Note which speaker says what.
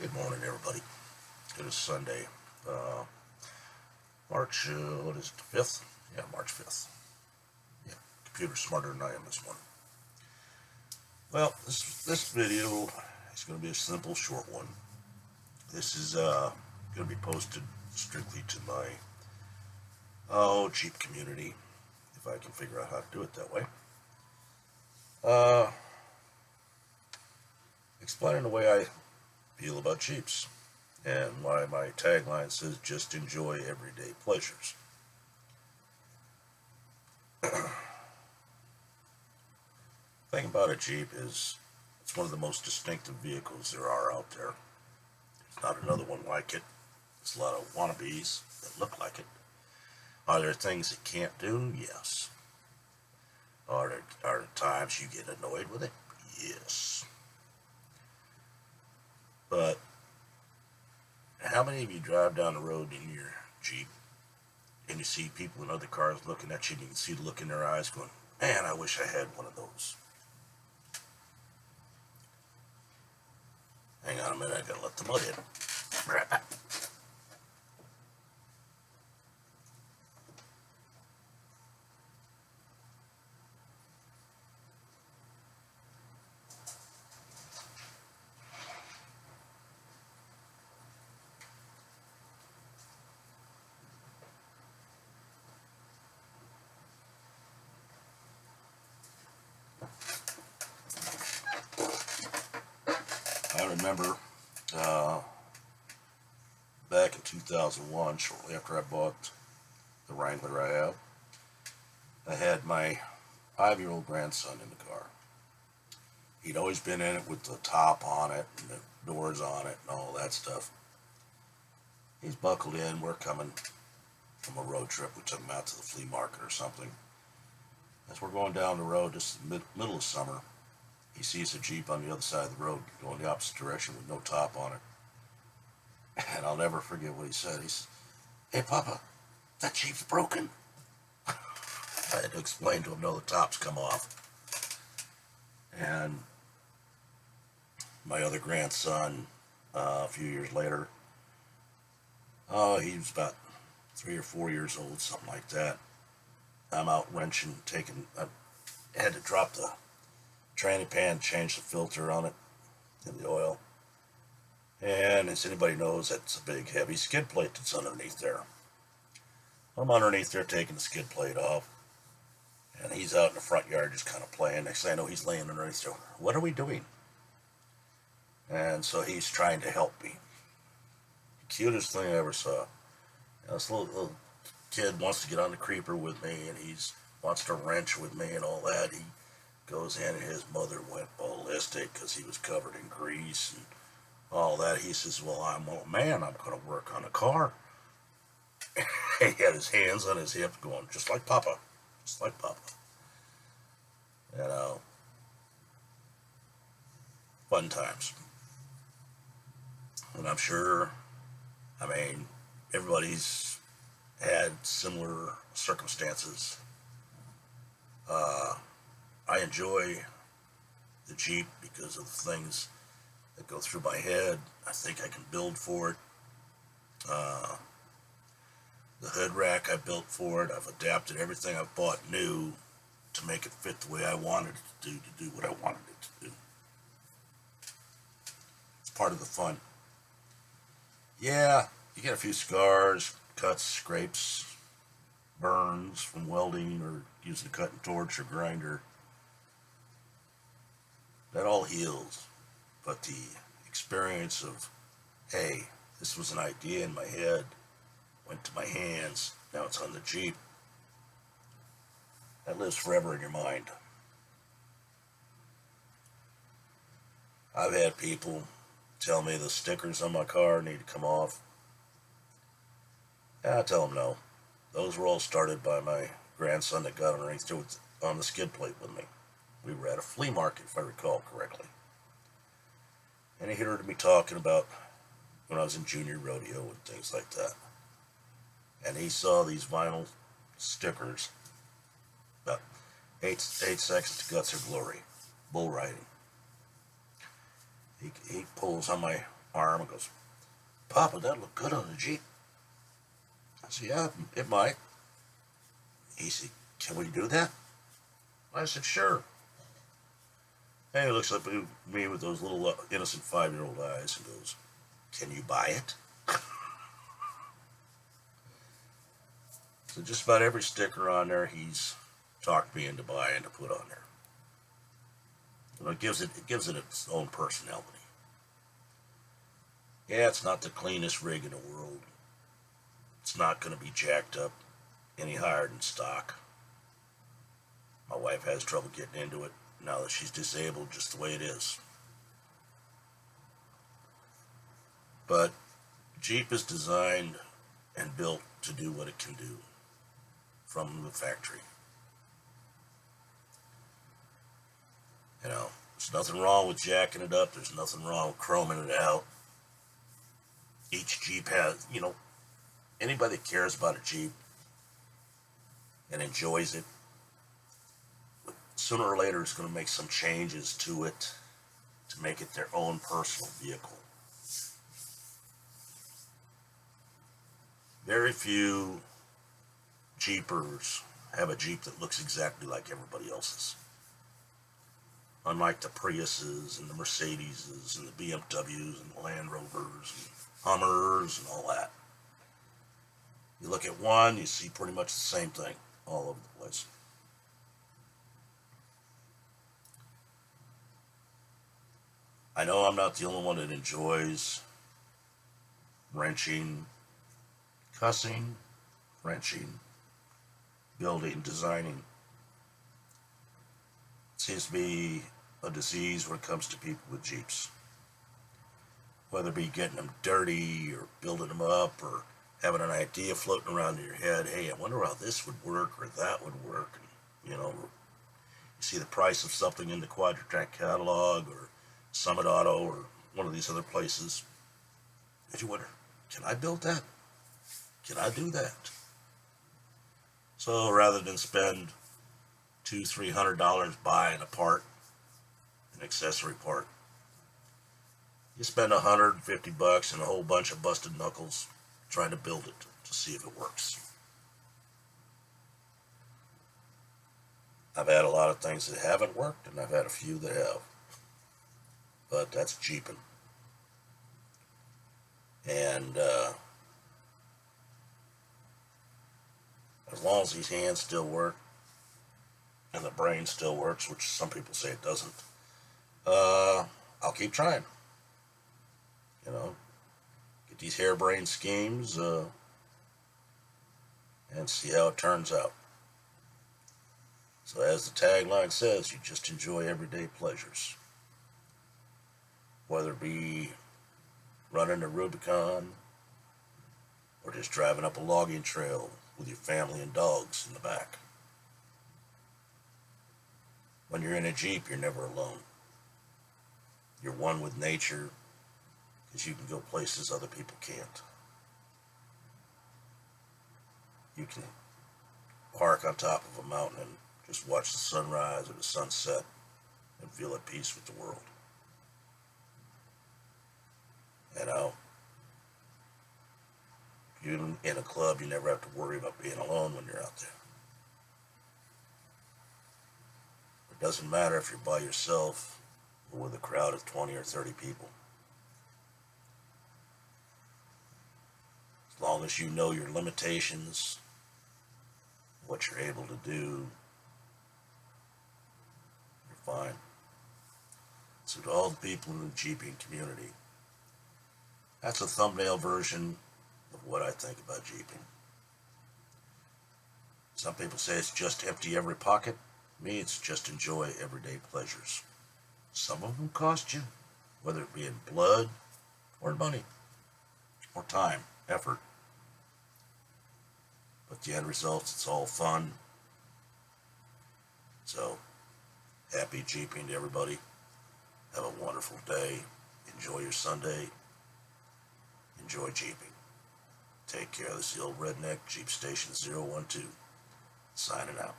Speaker 1: Good morning, everybody. It is Sunday, March, what is it, 5th? Yeah, March 5th. Yeah, computer's smarter than I am this morning. Well, this video is going to be a simple, short one. This is going to be posted strictly to my, Jeep community, if I can figure out how to do it that way. Uh, Explaining the way I feel about Jeeps and why my tagline says just enjoy everyday pleasures. Thing about a Jeep is it's one of the most distinctive vehicles there are out there. There's not another one like it. There's a lot of wannabes that look like it. Are there things it can't do? Yes. Are there times you get annoyed with it? Yes. But how many of you drive down the road in your Jeep and you see people in other cars looking at you and you can see the look in their eyes going, man, I wish I had one of those. Hang on a minute, I gotta let the mud in. Be right back. I remember back in 2001, shortly after I bought the Wrangler I have, I had my 5-year-old grandson in the car. He'd always been in it with the top on it and the doors on it and all that stuff. He's buckled in. We're coming from a road trip. We took him out to the flea market or something. As we're going down the road, just in the middle of summer, he sees a Jeep on the other side of the road going the opposite direction with no top on it. And I'll never forget what he said. He said, "Hey, Papa, that Jeep's broken." I had to explain to him, no, the top's come off. And my other grandson, a few years later, he was about 3 or 4 years old, something like that. I'm out wrenching, I had to drop the tranny pan, change the filter on it and the oil. And as anybody knows, that's a big, heavy skid plate that's underneath there. I'm underneath there taking the skid plate off. And he's out in the front yard just kind of playing. Next thing I know, he's laying underneath there. What are we doing? And so he's trying to help me. Cutest thing I ever saw. This little kid wants to get on the creeper with me, and he wants to wrench with me and all that. He goes in, and his mother went ballistic because he was covered in grease and all that. He says, "Well, I'm a man. I'm going to work on a car." He had his hands on his hip going, just like Papa. Just like Papa. You know, fun times. And I'm sure, everybody's had similar circumstances. I enjoy the Jeep because of the things that go through my head. I think I can build for it. The hood rack I built for it. I've adapted everything I've bought new to make it fit the way I wanted it to do what I wanted it to do. It's part of the fun. Yeah, you get a few scars, cuts, scrapes, burns from welding or using a cutting torch or grinder. That all heals. But the experience of, hey, this was an idea in my head, went to my hands, now it's on the Jeep, that lives forever in your mind. I've had people tell me the stickers on my car need to come off. I tell them no. Those were all started by my grandson that got underneath there on the skid plate with me. We were at a flea market, if I recall correctly. And he heard me talking about when I was in junior rodeo and things like that. And he saw these vinyl stickers, about 8 seconds to guts or glory, bull riding. He pulls on my arm and goes, "Papa, that look good on the Jeep." I said, "Yeah, it might." He said, "Can we do that?" I said, "Sure." And he looks up at me with those little innocent 5-year-old eyes and goes, "Can you buy it?" So just about every sticker on there, he's talked me into buying to put on there. You know, it gives it its own personality. Yeah, it's not the cleanest rig in the world. It's not going to be jacked up any higher than stock. My wife has trouble getting into it now that she's disabled, just the way it is. But Jeep is designed and built to do what it can do from the factory. You know, there's nothing wrong with jacking it up. There's nothing wrong with chroming it out. Each Jeep has, you know, anybody that cares about a Jeep and enjoys it, sooner or later is going to make some changes to it to make it their own personal vehicle. Very few Jeepers have a Jeep that looks exactly like everybody else's. Unlike the Priuses and the Mercedeses and the BMWs and the Land Rovers and Hummers and all that. You look at one, you see pretty much the same thing all over the place. I know I'm not the only one that enjoys wrenching, cussing, wrenching, building, designing. It seems to be a disease when it comes to people with Jeeps. Whether it be getting them dirty or building them up or having an idea floating around in your head, hey, I wonder how this would work or that would work. And, you know, you see the price of something in the Quadra-Track catalog or Summit Auto or one of these other places. And you wonder, can I build that? Can I do that? So rather than spend $200-300 buying a part, an accessory part, you spend $150 and a whole bunch of busted knuckles trying to build it to see if it works. I've had a lot of things that haven't worked, and I've had a few that have. But that's Jeeping. And as long as these hands still work and the brain still works, which some people say it doesn't, I'll keep trying. You know, get these harebrained schemes and see how it turns out. So as the tagline says, you just enjoy everyday pleasures. Whether it be running the Rubicon or just driving up a logging trail with your family and dogs in the back. When you're in a Jeep, you're never alone. You're one with nature because you can go places other people can't. You can park on top of a mountain and just watch the sunrise or the sunset and feel at peace with the world. You know, you in a club, you never have to worry about being alone when you're out there. It doesn't matter if you're by yourself or with a crowd of 20 or 30 people. As long as you know your limitations, what you're able to do, you're fine. So to all the people in the Jeeping community, that's a thumbnail version of what I think about Jeeping. Some people say it's just empty every pocket. Me, it's just enjoy everyday pleasures. Some of them cost you, whether it be in blood or money or time, effort. But the end result, it's all fun. So, happy Jeeping to everybody. Have a wonderful day. Enjoy your Sunday. Enjoy Jeeping. Take care. This is the old redneck Jeep Station 012. Signing out.